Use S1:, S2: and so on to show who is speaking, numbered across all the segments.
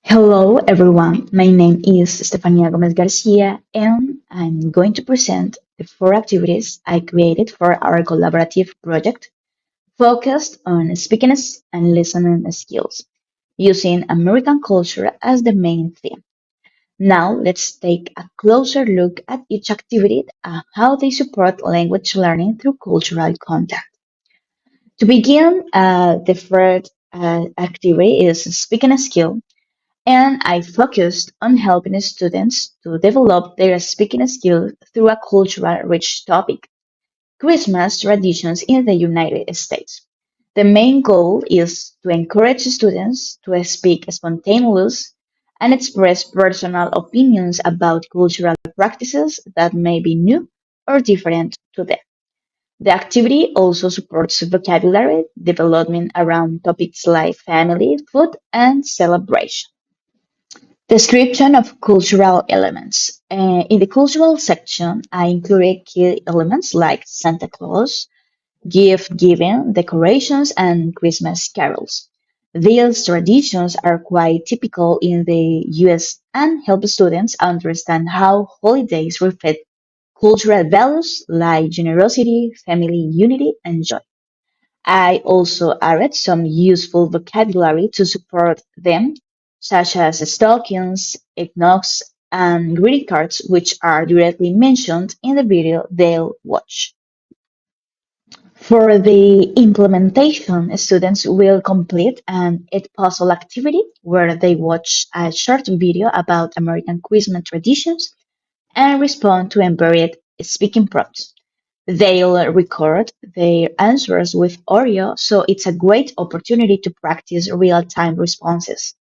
S1: Hello, everyone. My name is Stefania Gomez Garcia, and I'm going to present the four activities I created for our collaborative project focused on speaking and listening skills, using American culture as the main theme. Now, let's take a closer look at each activity and how they support language learning through cultural contact. To begin, the first activity is speaking a skill and I focused on helping students to develop their speaking skills through a cultural rich topic, Christmas traditions in the United States. The main goal is to encourage students to speak spontaneously and express personal opinions about cultural practices that may be new or different to them. The activity also supports vocabulary development around topics like family, food, and celebration. Description of cultural elements. In the cultural section, I included key elements like Santa Claus, gift giving, decorations, and Christmas carols. These traditions are quite typical in the US and help students understand how holidays reflect cultural values like generosity, family unity, and joy. I also added some useful vocabulary to support them, such as stockings, eggnogs, and greeting cards, which are directly mentioned in the video they'll watch. For the implementation, students will complete an It Puzzle activity where they watch a short video about American Christmas traditions and respond to embedded speaking prompts. They'll record their answers with audio, so it's a great opportunity to practice real-time responses.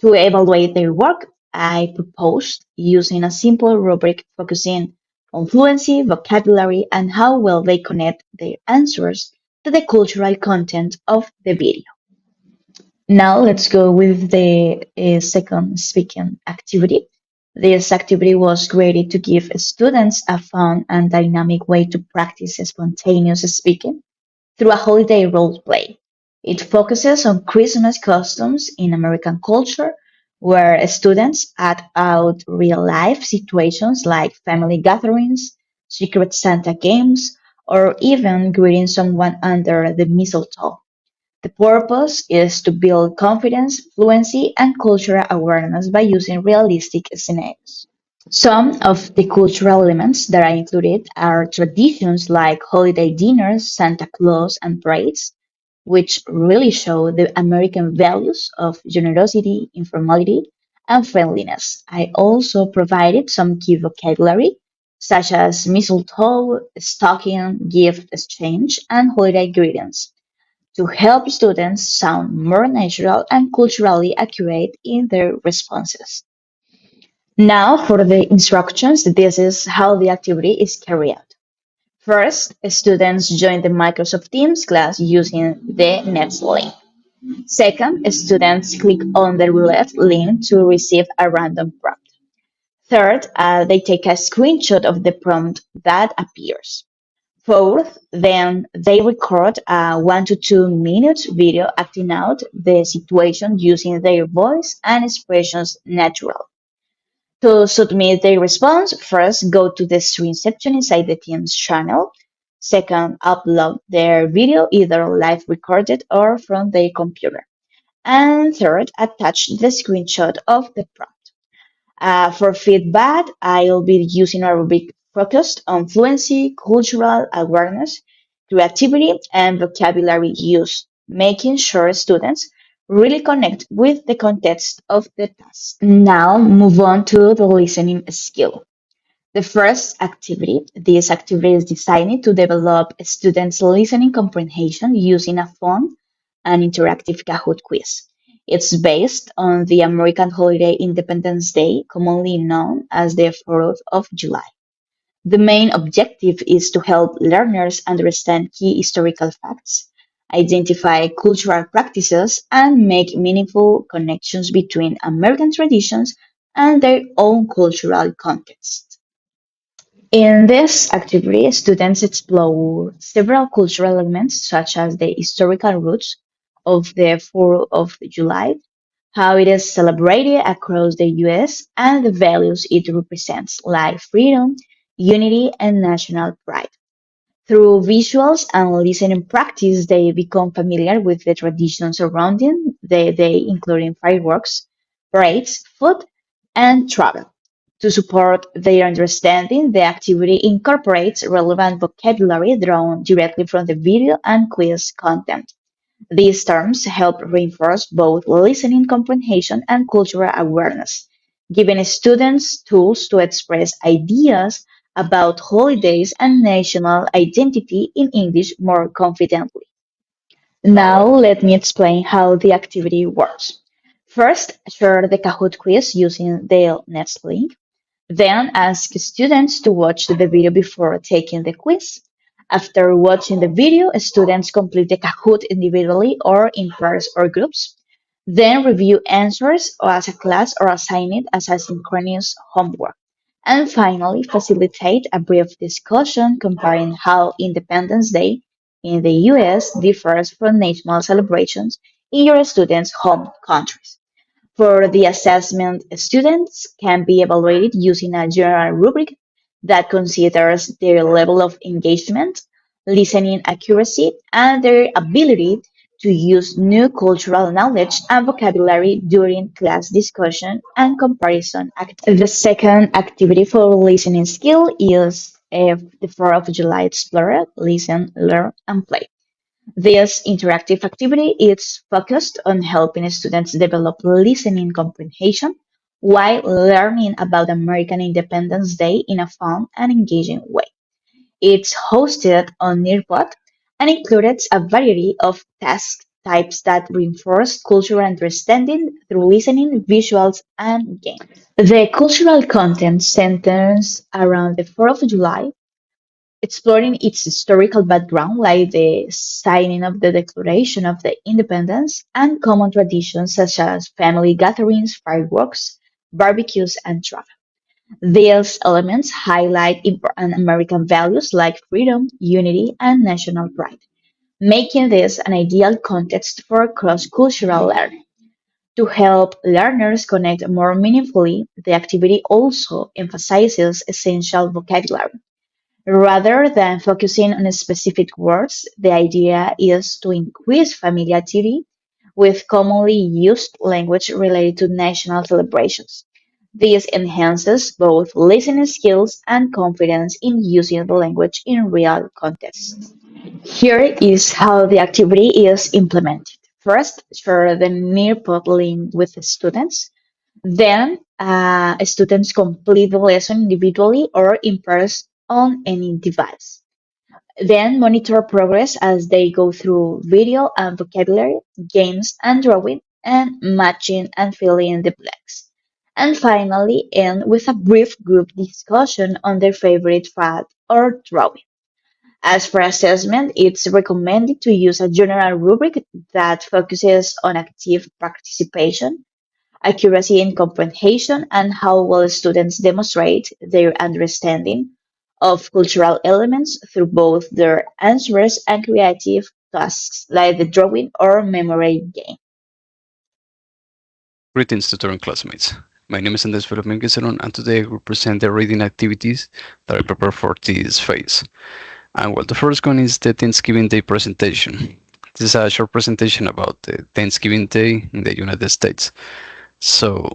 S1: To evaluate their work, I proposed using a simple rubric focusing on fluency, vocabulary, and how well they connect their answers to the cultural content of the video. Now let's go with the second speaking activity. This activity was created to give students a fun and dynamic way to practice spontaneous speaking through a holiday role play. It focuses on Christmas customs in American culture, where students act out real life situations like family gatherings, secret Santa games, or even greeting someone under the mistletoe. The purpose is to build confidence, fluency, and cultural awareness by using realistic scenarios. Some of the cultural elements that I included are traditions like holiday dinners, Santa Claus, and parades, which really show the American values of generosity, informality, and friendliness. I also provided some key vocabulary, such as mistletoe, stocking, gift exchange, and holiday greetings to help students sound more natural and culturally accurate in their responses. Now, for the instructions, this is how the activity is carried out. First, students join the Microsoft Teams class using the next link. Second, students click on the roulette link to receive a random prompt. Third, they take a screenshot of the prompt that appears. Fourth, then they record a 1 to 2 minute video acting out the situation using their voice and expressions natural. To submit their response, first go to the stream section inside the Teams channel. Second, upload their video either live recorded or from their computer. And third, attach the screenshot of the prompt. For feedback, I'll be using a rubric focused on fluency, cultural awareness, creativity, and vocabulary use, making sure students really connect with the context of the task. Now, move on to the listening skill. The first activity, this activity is designed to develop students' listening comprehension using a fun and interactive Kahoot quiz. It's based on the American holiday Independence Day, commonly known as the 4th of July. The main objective is to help learners understand key historical facts, identify cultural practices, and make meaningful connections between American traditions and their own cultural context. In this activity, students explore several cultural elements such as the historical roots of the 4th of July, how it is celebrated across the US, and the values it represents, like freedom, unity, and national pride. Through visuals and listening practice, they become familiar with the traditions surrounding the day, including fireworks, parades, food, and travel. To support their understanding, the activity incorporates relevant vocabulary drawn directly from the video and quiz content. These terms help reinforce both listening comprehension and cultural awareness, giving students tools to express ideas about holidays and national identity in English more confidently. Now, let me explain how the activity works. First, share the Kahoot quiz using the next link. Then ask students to watch the video before taking the quiz. After watching the video, students complete the Kahoot individually or in pairs or groups. Then review answers as a class or assign it as asynchronous homework. And finally, facilitate a brief discussion comparing how Independence Day in the US differs from national celebrations in your students' home countries. For the assessment, students can be evaluated using a general rubric that considers their level of engagement, listening accuracy, and their ability to use new cultural knowledge and vocabulary during class discussion and comparison activities. The second activity for listening skill is the 4th of July Explorer, Listen, Learn, and Play. This interactive activity is focused on helping students develop listening comprehension while learning about American Independence Day in a fun and engaging way. It's hosted on Nearpod and includes a variety of task types that reinforce cultural understanding through listening, visuals, and games. The cultural content centers around the 4th of July, exploring its historical background, like the signing of the Declaration of the Independence, and common traditions such as family gatherings, fireworks, barbecues, and travel. These elements highlight important American values like freedom, unity, and national pride, making this an ideal context for cross cultural learning. To help learners connect more meaningfully, the activity also emphasizes essential vocabulary. Rather than focusing on specific words, the idea is to increase familiarity with commonly used language related to national celebrations. This enhances both listening skills and confidence in using the language in real contexts. Here is how the activity is implemented. First, share the Nearpod link with the students. Then, students complete the lesson individually or in pairs on any device. Then, monitor progress as they go through video and vocabulary, games and drawing, and matching and filling in the blanks. And finally, end with a brief group discussion on their favorite fact or drawing. As for assessment, it's recommended to use a general rubric that focuses on active participation, accuracy in comprehension, and how well students demonstrate their understanding of cultural elements through both their answers and creative tasks like the drawing or memory game.
S2: Greetings, tutoring classmates. My name is Andres Fermin Guisaron, and today I will present the reading activities that I prepared for this phase. And well, the first one is the Thanksgiving Day presentation. This is a short presentation about the Thanksgiving Day in the United States. So,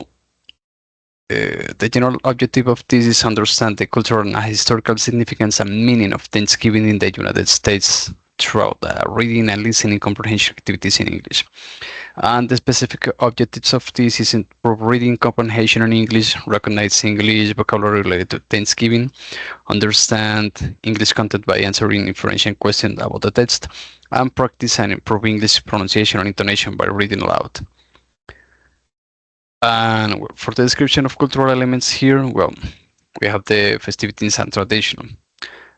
S2: the general objective of this is understand the cultural and historical significance and meaning of Thanksgiving in the United States throughout reading and listening comprehension activities in English. And the specific objectives of this is improve reading comprehension in English, recognize English vocabulary related to Thanksgiving, understand English content by answering inferential questions about the text, and practice and improve English pronunciation and intonation by reading aloud. And for the description of cultural elements here, well, we have the festivities and tradition.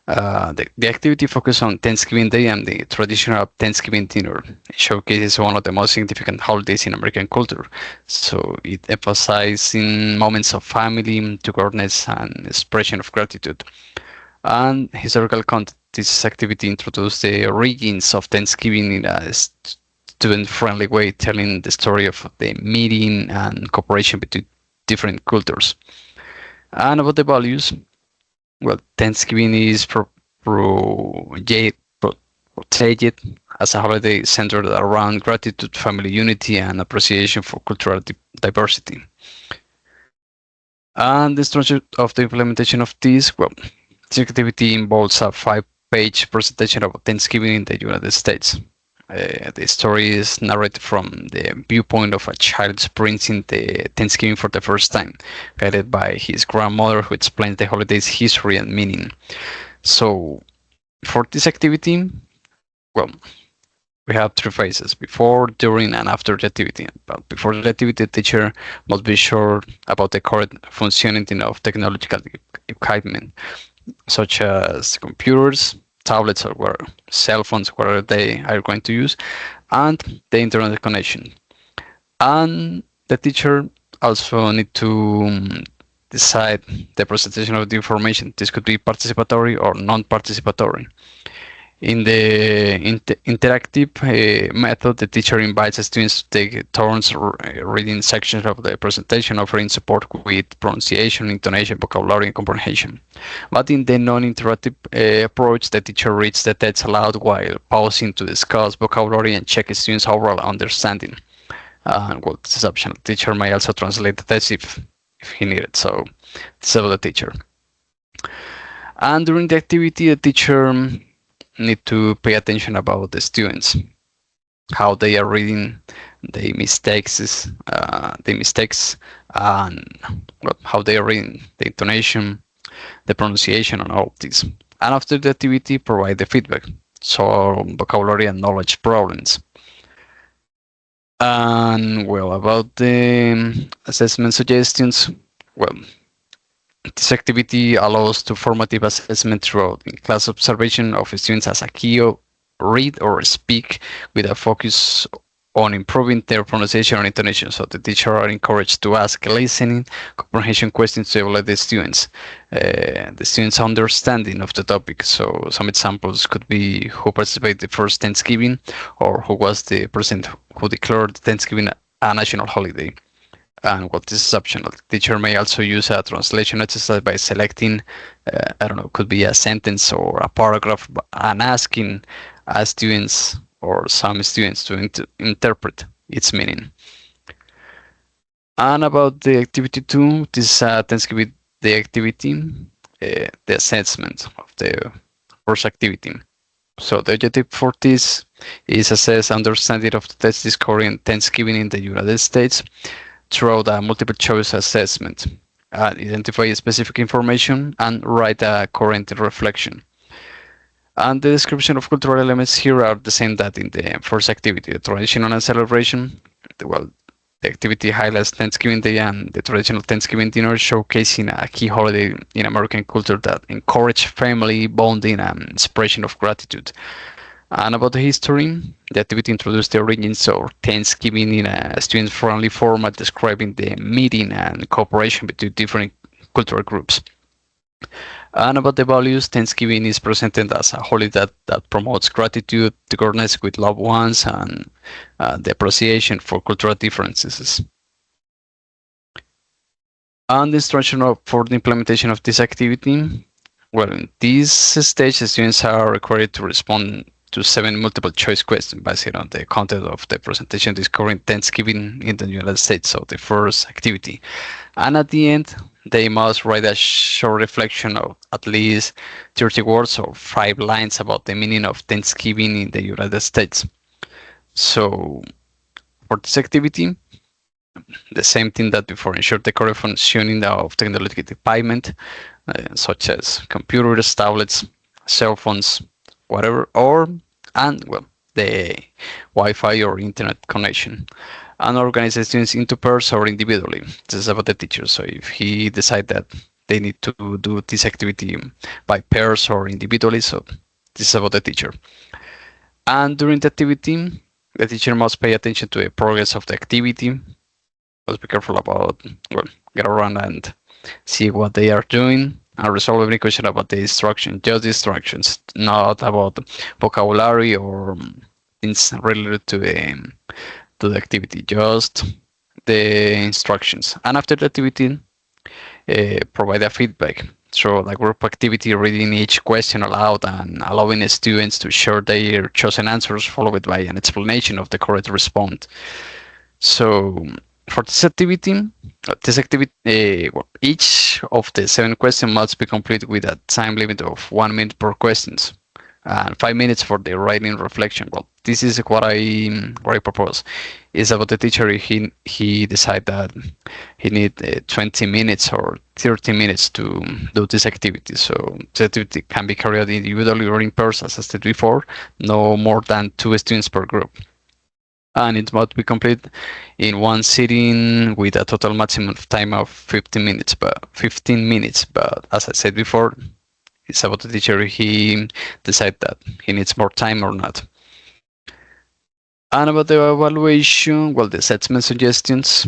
S2: The activity focuses on Thanksgiving Day and the traditional Thanksgiving dinner. It showcases one of the most significant holidays in American culture. So it emphasizes in moments of family, togetherness, and expression of gratitude. And historical content, this activity introduced the origins of Thanksgiving in student-friendly way, telling the story of the meeting and cooperation between different cultures. And about the values, well, Thanksgiving is protected as a holiday centered around gratitude, family unity, and appreciation for cultural diversity. And the structure of the implementation of this, well, this activity involves a 5-page presentation of Thanksgiving in the United States. The story is narrated from the viewpoint of a child experiencing the Thanksgiving for the first time, guided by his grandmother, who explains the holiday's history and meaning. So, for this activity, well, we have 3 phases: before, during, and after the activity. But before the activity, the teacher must be sure about the correct functioning of technological equipment, such as computers, tablets, or cell phones, whatever they are going to use, and the internet connection. And the teacher also need to decide the presentation of the information. This could be participatory or non-participatory. In the interactive method, the teacher invites the students to take turns reading sections of the presentation, offering support with pronunciation, intonation, vocabulary, and comprehension. But in the non-interactive approach, the teacher reads the text aloud while pausing to discuss vocabulary and check students' overall understanding. Well, this is optional. The teacher may also translate the text if he needed. So, this is about the teacher. And during the activity, the teacher need to pay attention about the students, how they are reading, the mistakes, and how they are reading, the intonation, the pronunciation, and all of this. And after the activity, provide the feedback, so vocabulary and knowledge problems. And well, about the assessment suggestions, well, this activity allows to formative assessment throughout class observation of students as a key of read or speak with a focus on improving their pronunciation and intonation. So the teacher are encouraged to ask listening comprehension questions to evaluate the students' understanding of the topic. So some examples could be who participated the first Thanksgiving, or who was the president who declared Thanksgiving a national holiday. And what is optional. The teacher may also use a translation exercise by selecting, could be a sentence or a paragraph, and asking students or some students to interpret its meaning. And about the activity 2, this Thanksgiving Day activity, the assessment of the first activity. So the objective for this is assess understanding of the text discovery in Thanksgiving in the United States throughout a multiple choice assessment, identify specific information, and write a current reflection. And the description of cultural elements here are the same that in the first activity, the traditional and celebration. Well, the activity highlights Thanksgiving Day and the traditional Thanksgiving dinner, showcasing a key holiday in American culture that encourage family bonding and expression of gratitude. And about the history, the activity introduced the origins of Thanksgiving in a student-friendly format, describing the meeting and cooperation between different cultural groups. And about the values, Thanksgiving is presented as a holiday that promotes gratitude, togetherness with loved ones, and the appreciation for cultural differences. And the instruction for the implementation of this activity, well, in this stage, the students are required to respond to 7 multiple choice questions based on the content of the presentation discovering Thanksgiving in the United States, so the first activity. And at the end, they must write a short reflection of at least 30 words or 5 lines about the meaning of Thanksgiving in the United States. So for this activity, the same thing that before, ensure the correct functioning of technological equipment, such as computers, tablets, cell phones, whatever, the Wi-Fi or internet connection, and organize the students into pairs or individually. This is about the teacher. So if he decides that they need to do this activity by pairs or individually, so this is about the teacher. And during the activity, the teacher must pay attention to the progress of the activity. Must be careful about, get around and see what they are doing, and resolve every question about the instruction, just the instructions, not about vocabulary or things related to the activity, just the instructions. And after the activity, provide a feedback. So the group activity, reading each question aloud and allowing the students to share their chosen answers, followed by an explanation of the correct response. So for this activity, well, each of the 7 questions must be completed with a time limit of 1 minute per questions and 5 minutes for the writing reflection. Well, this is what I propose. It's about the teacher. He decide that he need 20 minutes or 30 minutes to do this activity. So the activity can be carried out individually or in person, as I said before. No more than 2 students per group, and it must be complete in one sitting with a total maximum time of 15 minutes. But as I said before, it's about the teacher. He decide that he needs more time or not. And about the evaluation, well, the assessment suggestions.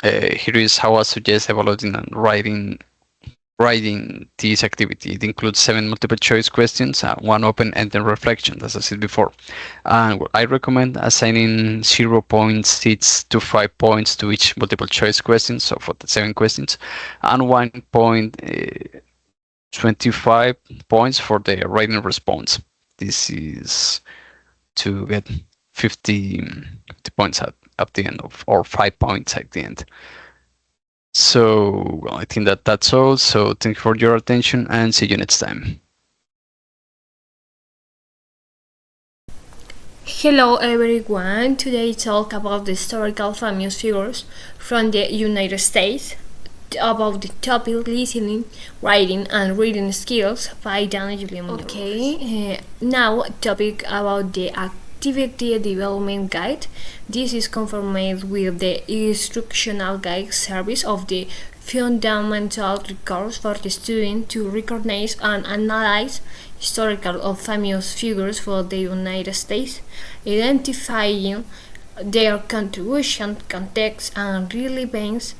S2: Here is how I suggest evaluating and writing this activity. It includes 7 multiple choice questions and 1 open-ended reflection, as I said before. And I recommend assigning 0.6 to 5 points to each multiple choice question, so for the 7 questions, and 1.25 points for the writing response. This is to get 50 points at the end or 5 points at the end. So I think that's all. So thank you for your attention and see you next time.
S3: Hello everyone, today talk about the historical famous figures from the United States, about the topic listening, writing and reading skills by Dana Julia Munoz. Okay, now topic about the Activity Development Guide. This is conformed with the instructional guide service of the fundamental records for the student to recognize and analyze historical or famous figures for the United States, identifying their contribution, context, and relevance.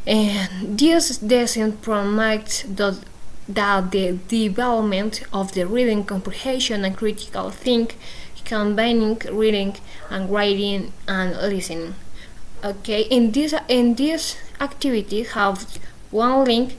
S3: And this doesn't promote that the development of the reading comprehension and critical think, combining reading and writing and listening. Okay, in this activity have one link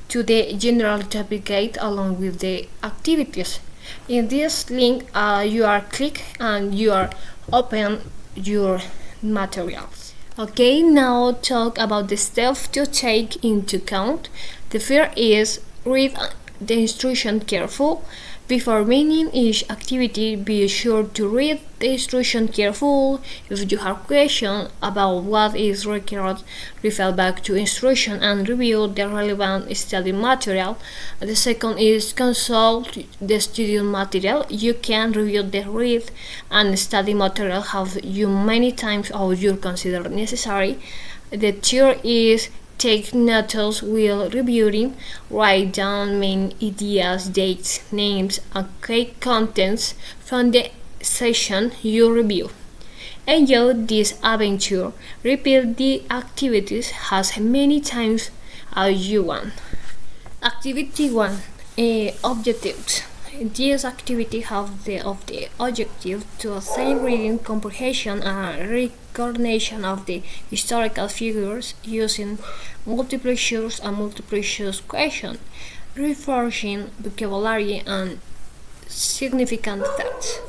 S3: to the general topic guide along with the activities. In this link, you are click and you are open your materials. Okay, now talk about the steps to take into account. The first is read the instruction careful. Before beginning each activity, be sure to read the instruction careful. If you have questions about what is required, refer back to instruction and review the relevant study material. The second is consult the student material. You can review the read and study material have you many times as you consider necessary. The third is take notes while reviewing. Write down main ideas, dates, names, and key contents from the session you review. Enjoy this adventure. Repeat the activities as many times as you want. Activity 1. Objectives. This activity has the objective to assign reading comprehension and recognition of the historical figures using multiple choice and multiple choice questions, reinforcing vocabulary and significant facts.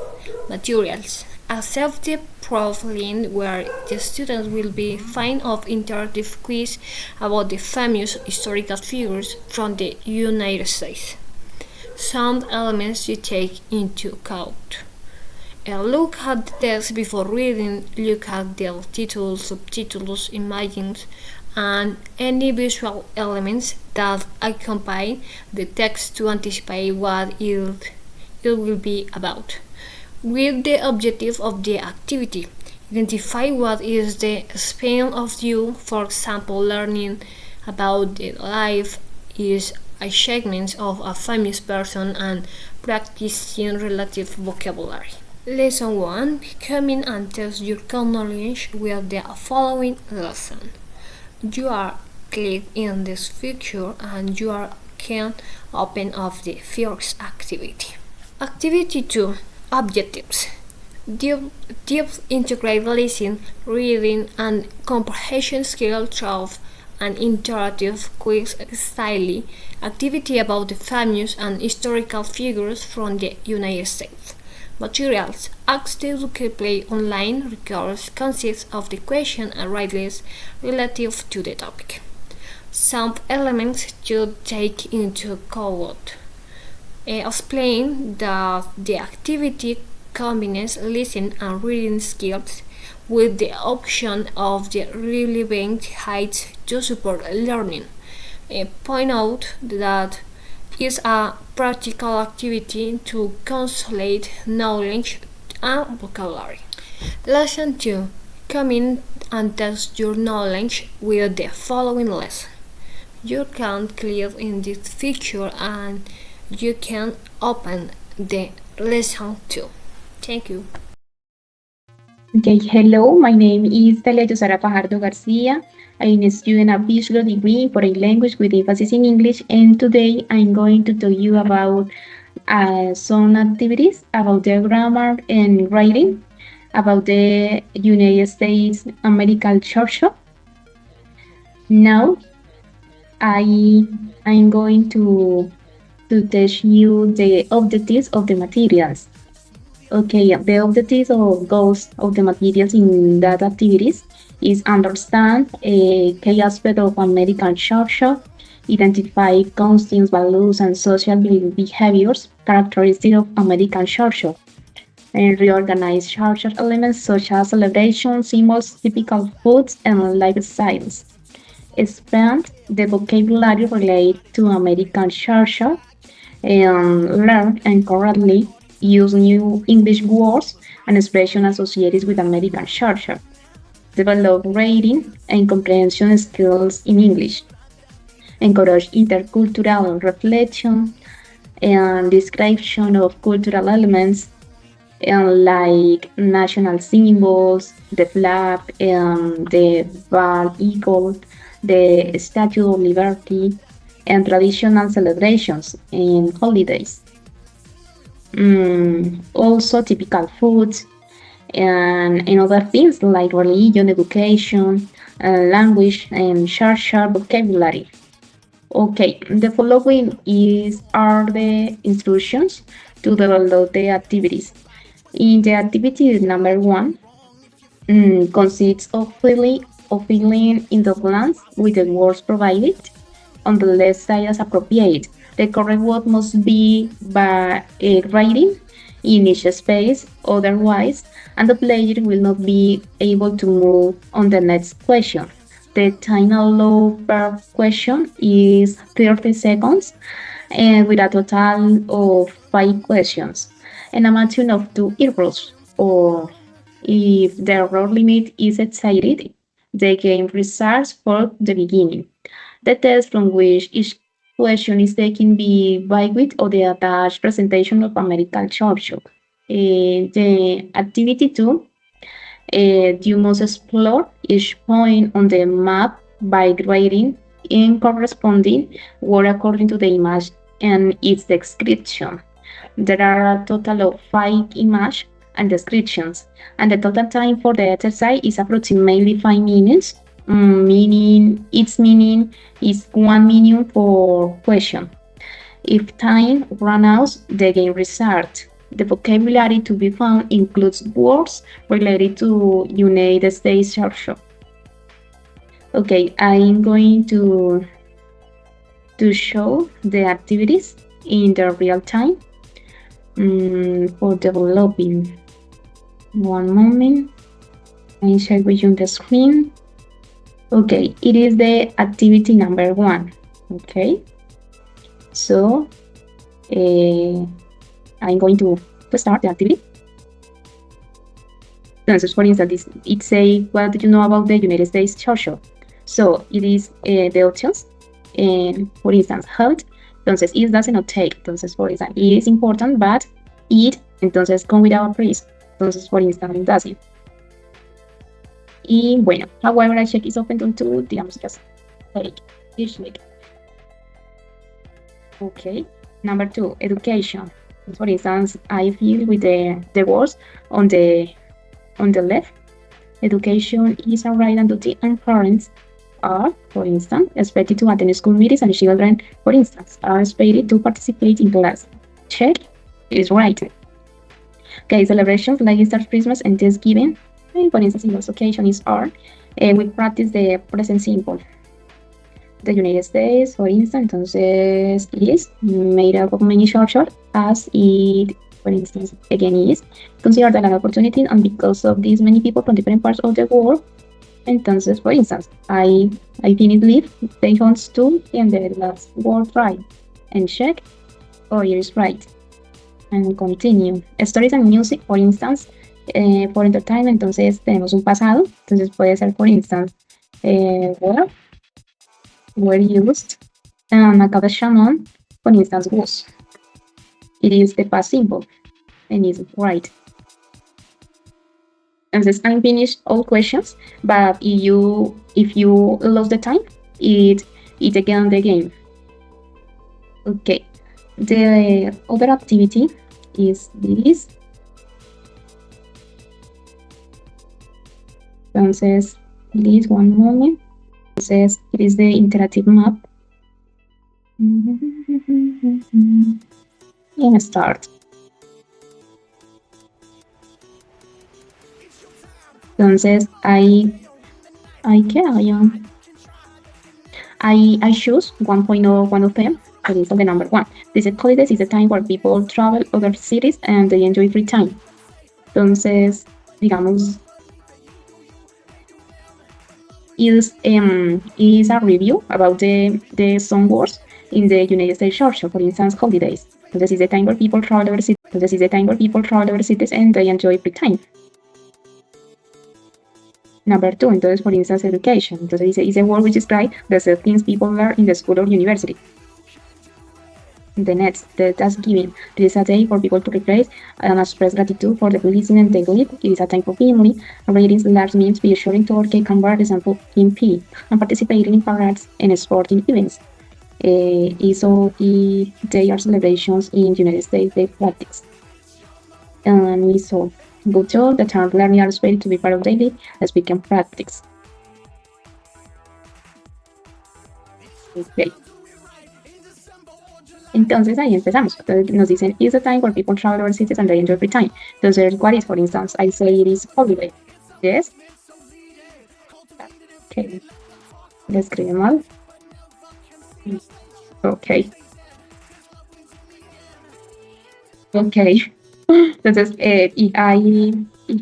S3: Materials. Accepted profiling where the students will be find of interactive quiz about the famous historical figures from the United States. Some elements to take into account. Look at the text before reading, look at the titles, subtitles, images, and any visual elements that accompany the text to anticipate what it will be about. With the objective of the activity, identify what is the span of view, for example, learning about the life is achievements of a famous person and practicing relative vocabulary. Lesson 1. Come and test your knowledge with the following lesson. You are click in this feature and you can open up the first activity. Activity 2. Objectives. Deep, deep integrate listening, reading, and comprehension skills through an interactive quiz style activity about the famous and historical figures from the United States. Materials access to play online records consist of the question and right list relative to the topic. Some elements to take into account. Explain that the activity combines listening and reading skills with the option of the relevant heights to support learning. Point out that it's a practical activity to consolidate knowledge and vocabulary. Lesson 2. Come in and test your knowledge with the following lesson. You can click in this feature and you can open the lesson 2. Thank you.
S4: Okay, hello, my name is Talia Yosara Fajardo Garcia. I'm a student of Bachelor degree in Foreign Language with emphasis in English, and today I'm going to tell you about some activities about the grammar and writing, about the United States American Church. Now, I'm going to teach you the objectives of the materials. Okay, the objectives or goals of the materials in that activities is understand a key aspect of American culture, identify customs, values, and social behaviors characteristic of American culture, and reorganize culture elements such as celebrations, symbols, typical foods, and lifestyles. Expand the vocabulary related to American culture, and learn and correctly use new English words and expressions associated with American culture. Develop reading and comprehension skills in English. Encourage intercultural reflection and description of cultural elements like national symbols, the flag, the bald eagle, the Statue of Liberty, and traditional celebrations and holidays. Also typical foods and other things like religion, education, language, and short vocabulary. Okay, the following are the instructions to develop the activities. In the activity number 1, consists of filling in the blanks with the words provided on the left side as appropriate. The correct word must be by writing in each space, otherwise, and the player will not be able to move on the next question. The time allowed per question is 30 seconds, and with a total of 5 questions, and a maximum of 2 errors, or if the error limit is exceeded, the game restarts for the beginning. The text from which each question is taken be Byte or the attached presentation of American culture. The activity 2, you must explore each point on the map by grading in corresponding word according to the image and its description. There are a total of 5 images and descriptions, and the total time for the exercise is approximately 5 minutes. Meaning is 1 minute for question. If time runs out, the game restarts. The vocabulary to be found includes words related to United States culture. Okay, I'm going to show the activities in the real time for developing. One moment, I share with you the screen. Okay, it is the activity number 1. Okay, so I'm going to start the activity. For instance, it says, what do you know about the United States culture? So it is the options. For instance, health. Entonces, it does not take. Entonces, for instance, it is important, but it, entonces, come without a price. Entonces, for instance, it doesn't. Y bueno, however, I check is open to, digamos, just take each week. Okay, number 2, education. For instance, I feel with the words on the left. Education is a right and duty, and parents are, for instance, expected to attend school meetings, and children, for instance, are expected to participate in class. Check is right. Okay, celebrations like Easter, Christmas, and Thanksgiving, for instance, in those occasions are, we practice the present simple. The United States, for instance, entonces is made up of many short as it, for instance, again is considered an opportunity, and because of these many people from different parts of the world, entonces, for instance, I finished live they hunts too in the last word right, and check, oh, it is right, and continue. Stories and music, for instance, for entertainment, entonces tenemos un pasado, entonces puede ser, for instance, well, were used, and Macabre Shaman, for instance, was. It is the past simple, and is right. And this I'm finished all questions, but if you lose the time, it again the game. Okay. The other activity is this. Entonces, please one moment. Entonces, it is the interactive map. And start. Entonces, I choose one of them. That is the number 1. This holidays is the time where people travel other cities and they enjoy free time. Entonces, digamos, is a review about the song wars in the United States Church, for instance, holidays. Entonces, is the time where people travel over cities. Entonces, is the time where people travel over cities and they enjoy free time. Number 2, entonces, for instance, education. Entonces, is a word which describes the things people learn in the school or university. The next, the Thanksgiving. This is a day for people to reflect and express gratitude for the blessing and they live. It is a time for family, reading large meals, be sharing turkey, camaraderie, and in pea, and participating in parades and sporting events. So they are celebrations in the United States, they practice. And we saw good job, the term learning are expected to be part of daily speaking practice. Okay. Entonces ahí empezamos. Entonces nos dicen, is a time where people travel over cities and they enjoy free time. Entonces, what is, for instance, I say it is holiday. Yes? Okay. Le escribe mal. Okay. Okay. Entonces, if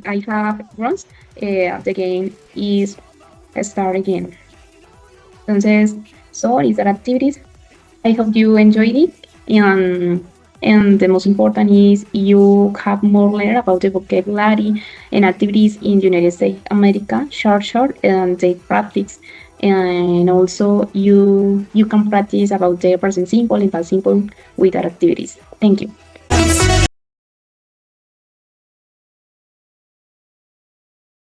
S4: I have runs, the game is start again. Entonces, so is there activities? I hope you enjoyed it, and the most important is you have more learn about the vocabulary and activities in United States, America, short, and they practice, and also you can practice about the present simple and past simple with our activities. Thank you.